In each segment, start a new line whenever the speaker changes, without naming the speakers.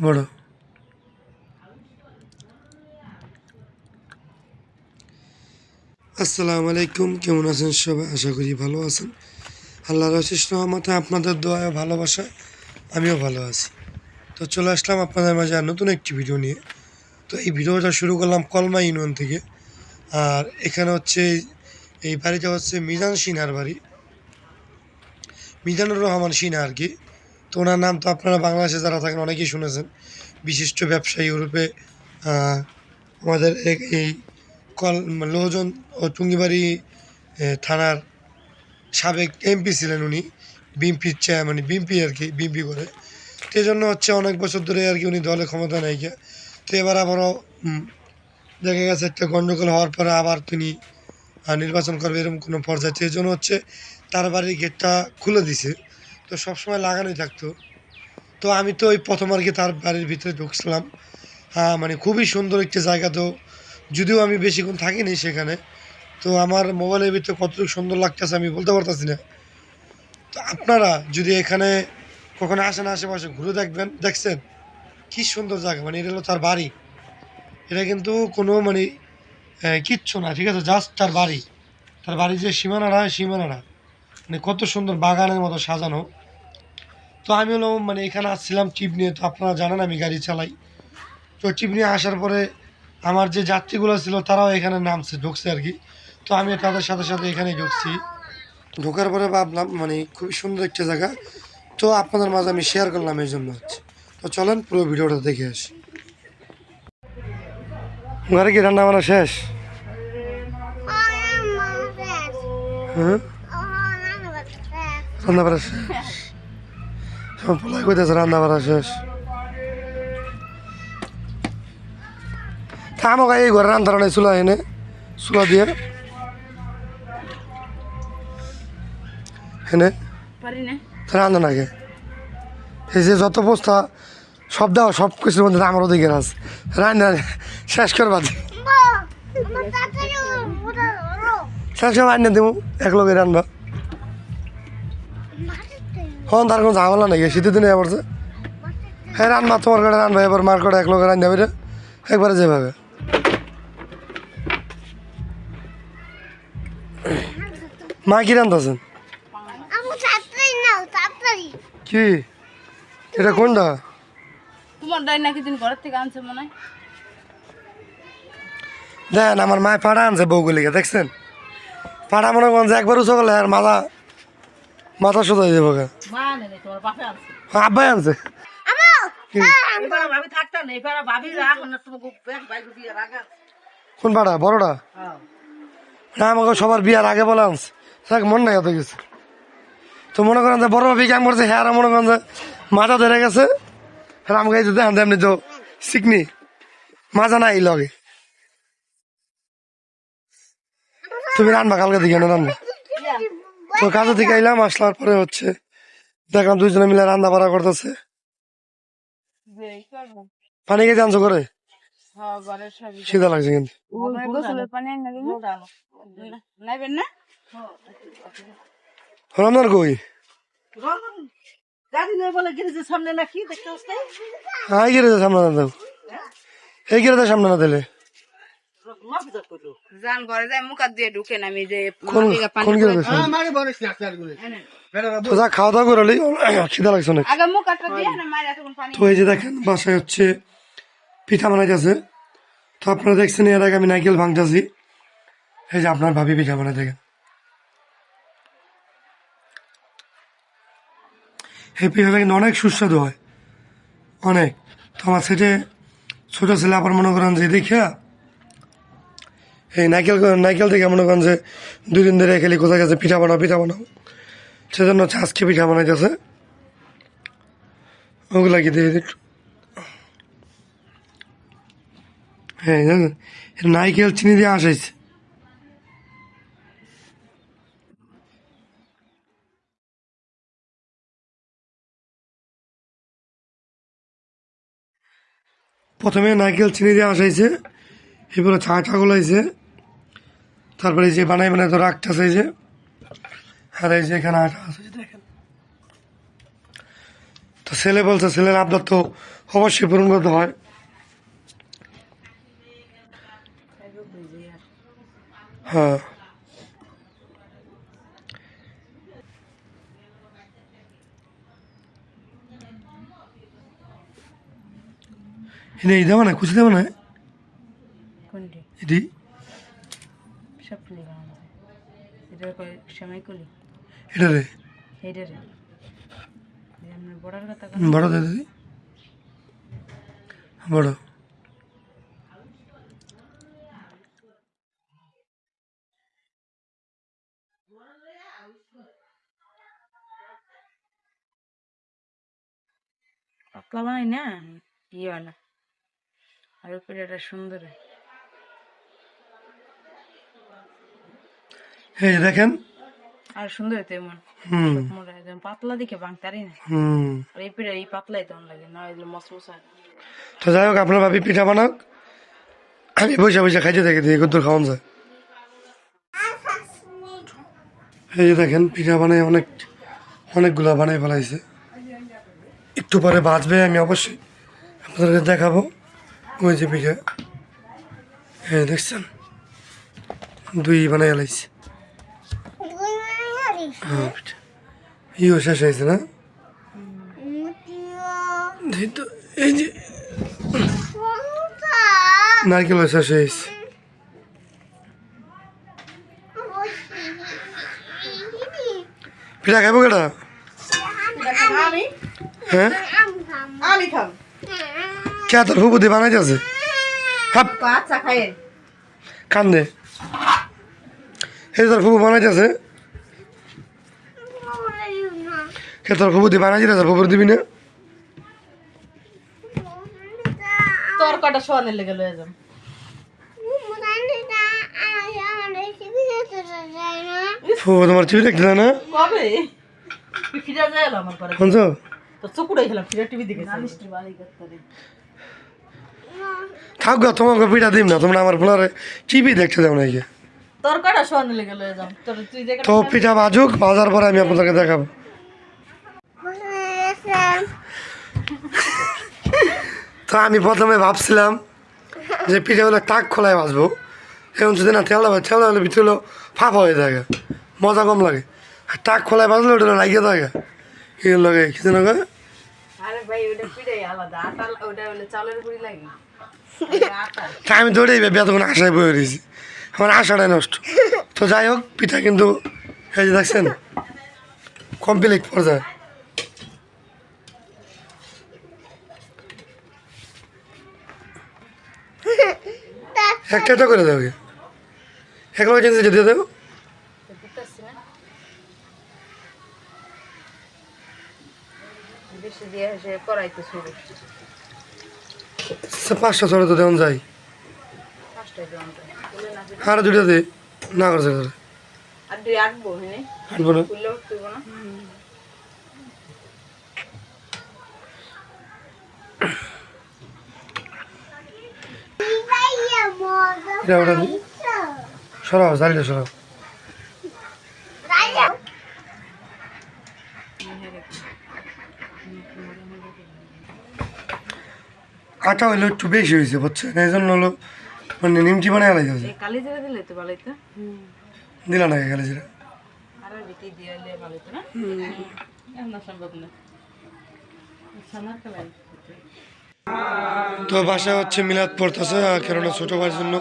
বড়। আসসালামু আলাইকুম, কেমন আছেন সবাই? আশা করি ভালো আছেন। আল্লাহর অশেষ রহমতে আপনাদের দোয়া ও ভালোবাসা আমিও ভালো আছি। তো চলে আসলাম আপনাদের মাঝে আর নতুন একটি ভিডিও নিয়ে। তো এই ভিডিওটা শুরু করলাম কলমা ইউনিয়ন থেকে। আর এখানে হচ্ছে এই বাড়িটা হচ্ছে মিজান সিনহার বাড়ি, মিজানুর রহমান সিনহা আর কি। তো ওনার নাম তো আপনারা বাংলাদেশে যারা থাকেন অনেকেই শুনেছেন। বিশিষ্ট ব্যবসায়ী ইউরোপে আমাদের এই লোহজন ও টুঙ্গিবাড়ি থানার সাবেক এমপি ছিলেন উনি। বিএনপির মানে বিএনপি আর কি, বিএনপি করে। তো এই জন্য হচ্ছে অনেক বছর ধরে আর কি উনি দলে ক্ষমতা নেই গিয়া। তো এবার আবারও দেখা গেছে একটা গণ্ডগোল হওয়ার পরে আবার তিনি নির্বাচন করবে এরকম কোনো পর্যায়ে। এই জন্য হচ্ছে তার বাড়ির গেটটা খুলে দিছে, তো সবসময় লাগানোই থাকতো। তো আমি তো ওই প্রথম আর কি তার বাড়ির ভিতরে ঢুকছিলাম। মানে খুবই সুন্দর একটি জায়গা। তো যদিও আমি বেশিক্ষণ থাকিনি সেখানে, তো আমার মোবাইলের ভিতরে কতটুকু সুন্দর লাগতেছে আমি বলতে পারতেছি না। তো আপনারা যদি এখানে কখনো আসেন, আশেপাশে ঘুরে দেখছেন কি সুন্দর জায়গা। মানে এটা হলো তার বাড়ি, এটা কিন্তু কোনো মানে কিচ্ছু না, ঠিক আছে, জাস্ট তার বাড়ি। তার বাড়ির যে সীমানাটা মানে কত সুন্দর বাগানের মতো সাজানো। তো আমি হলো মানে এখানে আসছিলাম ট্রিপ নিয়ে। তো আপনারা জানেন আমি গাড়ি চালাই। তো ট্রিপ নিয়ে আসার পরে আমার যে যাত্রীগুলো ছিল তারাও এখানে ঢুকছে আর কি। তো আমি তাদের সাথে সাথে এখানেই ঢুকছি। ঢোকার পরে ভাবলাম মানে খুবই সুন্দর একটা জায়গা। তো আপনাদের মাঝে আমি শেয়ার করলাম এই জন্য হচ্ছে। তো চলেন পুরো ভিডিওটা দেখে আসি। ঘরে কি রান্না বান্না শেষ? হ্যাঁ, রান্না বান্না শেষ। সব পোলাই করতেছে রান্না বান্না শেষ। থামো এই ঘরে রান্না নাই, চুলা এনে চুলা দিয়ে এনে রান্না নাকি এই যে যত বস্তা সব দাও, সব কিছুর মধ্যে আমার অধিকার আছে। রান্না শেষ করবা শেষ করে রান্না দেবো এক লোকের রান্না। হন তার কোনো ঝামেলা নাকি শীতের দিনে পড়ছে। হ্যাঁ রান্না তোমার কাছে রান্না এবার মার করে এক লোকের রান্না বেরে একবারে যেভাবে। মা কি রান্নাছেন? কি এটা কোনটা? দেখেন আমার মায় পাড়া আনছে বউগুলিকে, দেখছেন? পাড়া মনে করেন যে একবার উঁচু করলে আর মাথা সোজা হয়ে যাবো। আব্বাই আনছে। কোন পাড়া? বড়টা? হ্যাঁ আমাকে সবার বিয়ার আগে বলে আনছে। দেখ মন নাই এত কিছু। তো মনে করেন যে বড় ভাবি কাম করছে, হ্যাঁ মনে করেন যে মাথা ধরে গেছে। হ্যাঁ আমাকে এই যে দেখেন এমনি তো শিখনি মাজা নাই লগে। তুমি রান্না কালকে দিকে না রান্না। তো কাজে থেকে এলাম, আসলার পরে হচ্ছে দেখলাম দুইজনে মিলে রান্না বাড়া করতেছে। পানি খেতে আনছো করে? শীত লাগছে কিন্তু। রমজান কই? হ্যাঁ এই গেরেজের সামনে না দাও, এই গেরেজের সামনে না দিলে খাওয়া দাওয়া করে খিদা লাগছে অনেক। তো এই যে দেখেন বাসায় হচ্ছে পিঠা বানাইতেছে। তো আপনারা দেখছেন এর আগে আমি নাইকেল ভাঙতেছি। এই যে আপনার ভাবি পিঠা বানাই দেখেন। এই পিঠাটা কিন্তু অনেক সুস্বাদু হয়, অনেক। তো আমার সেটে ছোট ছেলে আবার মনে করেন যে দেখিয়া এই নাইকেল থেকে মনে করেন যে 2 দিন ধরে খেলি কোথায় গেছে পিঠা বানাও সেজন্য আজকে পিঠা বানাইতেছে। ওগুলা কি দিয়ে একটু হ্যাঁ নাইকেল চিনি দিয়ে আসাইছে। প্রথমে নাইকেল চিনি দিয়ে আসাইছে, এরপরে চা গুলাইছে, তারপরে যে বানাই তো রাখতেছে এই যে। আর এই যে এখানে আটা আছে দেখেন। তো ছেলে বলছে ছেলের আবদার তো অবশ্যই পূরণ করতে হয়। হ্যাঁ এই দেওয়া না খুশি দেওয়া না
কোনটি
এটি
সব ফুলি বানানো এটা সময় কলি
এটা রে
এইটা রে আমরা বড়ার কথা
বড় দে দিদি বড়
পাতলা বানাই না ইয়ে হয় না আর উপরে এটা সুন্দর হয়।
এই যে দেখেন
আর সুন্দর হইতো এমন
হুম
মোটা একদম পাতলা দিকে ভাঙতারি না
হুম
আর এই পিঠা এই পাতলাই তেমন লাগে না এগুলো মশমশা
তো যাই হোক আপনার ভাবি পিঠা বানাক আমি বসে বসে খাইতে থাকি দিয়ে কদ্দুর খাওয়ান যায়। এই যে দেখেন পিঠা বানাই অনেকগুলা বানাই ফেলাইছে একটু পরে বাঁচবে আমি অবশ্যই আপনাদেরকে দেখাবো। ওই যে পিঠা হ্যাঁ দেখছেন দুই বানাই ফেলাইছে হ্যাঁ পিঠা ইও শেষ হয়েছে না তো এই যে নারকেল শেষ হয়েছে পিঠা খাবো কেটা হ্যাঁ
আমি খাম
কে তোর ফুপুদি বানাইতে আছে হাপ
আচ্ছা খাইয়ে
কান্দে এই তোর ফুপু বানাইতে আছে কে তোর ফুপুদি বানাইতে আছে ফুপুর দিবি না
তোর কটা শোয়ানের লেগে লয়ে যাম
ফুপু তোমার টিভি দেখতে না
কবে ফিরে যায় আমার পরে
শুনছো
তো চকুড়াই খেলাম ফিরে টিভি দেখে নালিশটি বাড়ি করতে
থাক গো তোমাকে পিঠা দিম না তোমরা আমার ফ্লোরে টিভি দেখতে যাও না এই যে।
তোর কটা শোয়ানের লেগে লয়ে যাম তোর তুই যে
তো পিঠা বাজুক বাজার পরে আমি আপনাদেরকে দেখাবো। তো আমি প্রথমে ভাবছিলাম যে পিঠাগুলো টাক খোলায় বাজবো এখন যদি না ঠেলা হলে ভিতরে ফাঁপা হয়ে থাকে মজা কম লাগে আর টাক খোলায় বাজলে ওটা লাগিয়ে থাকে এর লাগে কিছু না করে
আরে ভাই ওটা পিড়াই আলাদা আটা ওটা হলো চালের গুঁড়ি লাগে আটা
তা আমি দৌড়েই এতক্ষণ আশায় বয়ে রয়েছি আমার আশাটাই নষ্ট। তো যাই হোক পিঠা কিন্তু এই যে দেখছেন কমপ্লিট পর্যায়ে একটা একটা করে দেবো এগুলো জিনিস দিয়ে দেবো
দিতেছি না বেশি দিয়ে সে করাইতে শুরু
500 ছড়া তো দেওয়া যায়
পাঁচটায় দেওয়ান তুলে না
আর দুটো দে না করছে
আর দুই আটবো হ্যাঁ
আনবো না
তুললে তুলবো না
এটা ওটা দিই সরাও জালিটা সরাও আটা হইলো একটু বেশি হয়েছে বুঝছেন এই জন্য হলো মানে নিমকি বানায় আলাইছে
এই কালি জিরা দিলে তো ভালোই তো
দিলা না গেলে যেটা
আর বিটি দিয়ে ভালোই তো না এমন সম্ভব না সামার কালাই
তো বাসা হচ্ছে মিলাদ পড়তেছে কেননা ছোটো ভাইয়ের জন্য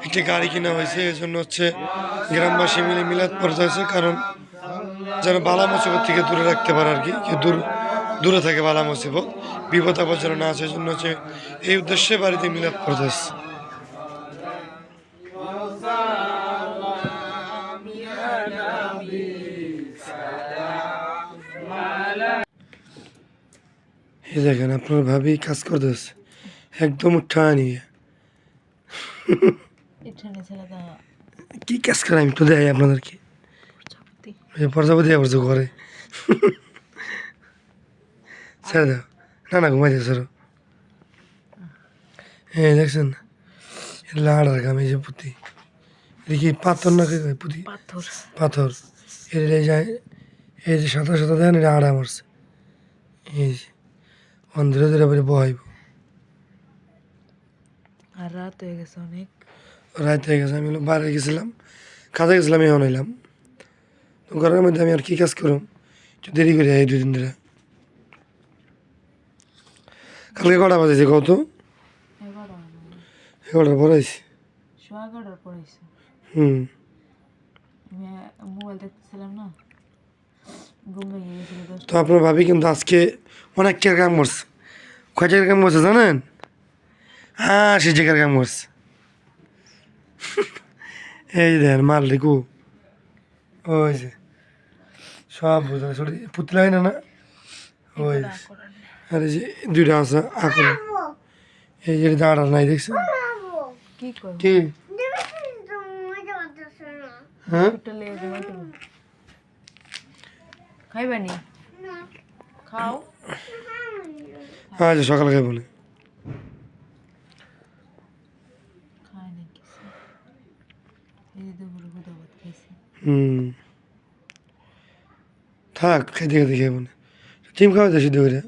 একটি গাড়ি কিনা হয়েছে এই জন্য হচ্ছে গ্রামবাসী মিলে মিলাদ পড়তেছে কারণ যেন বালা মুসিবত থেকে দূরে রাখতে পারে আর কি কেউ দূরে থাকে বালা মুসিবত বিপদ আপদ যেন না আছে এই জন্য হচ্ছে এই উদ্দেশ্যে বাড়িতে মিলাদ পড়তেছে। এই দেখেন আপনার ভাবি কাজ করতেছে একদম উঠা নিয়ে কি কাজ করে আমি তো দেখাই আপনাদেরকে প্রজাপতি করছে ঘরে ছেড়ে দাও না না ঘুমাই দিয়েছে হ্যাঁ দেখছেন লাড়ার গাম এই যে পুঁতি এটা কি পাথর না কি পুঁতি পাথর এটা যায় এই যে সাঁতার সাঁতার দেন এটা আড়া মারছে এই যে ধীরে ধীরে বহাইব
আর রাত হয়ে গেছে অনেক।
রাত হয়ে গেছে, আমি হলো বাইরে গেছিলাম, কাজে গেছিলাম, এখন এলাম। তো ঘরের মধ্যে আমি আর কি কাজ করব, একটু দেরি করে এই 2 দিন ধরে। কালকে কটা বাজেছে কত?
11
11টার পরে আইছি।
11:15 পড়াইছে।
হুম।
আমি মোবাইল দেখতেছিলাম না, ঘুম ভেঙে গেছিল
তো আপনার ভাবি কিন্তু আজকে অনেক কেয়ার কাম করছে। কয় জায়গার কাম করছে জানেন? হ্যাঁ, সে জায়গার কাম করছে। এই দেন মাল রেখু, ওই যে সব বুঝে ছোট পুতলা হয় না না, ওই যে। আর এই যে 2টা আছে আকল, এই যে দাঁড়া নাই দেখছেন
কি কই
কি? হ্যাঁ,
একটা লেগে ঘুমাইতে খাইবানি? খাও।
আজ সকাল খাইব না।
খাই না কিছু, এই দুপুরে গুদা ভাত খাইছি।
হুম, থাক খাইতে খাইতে খাইব না, ডিম খাওয়া যায় সিদ্ধ করে।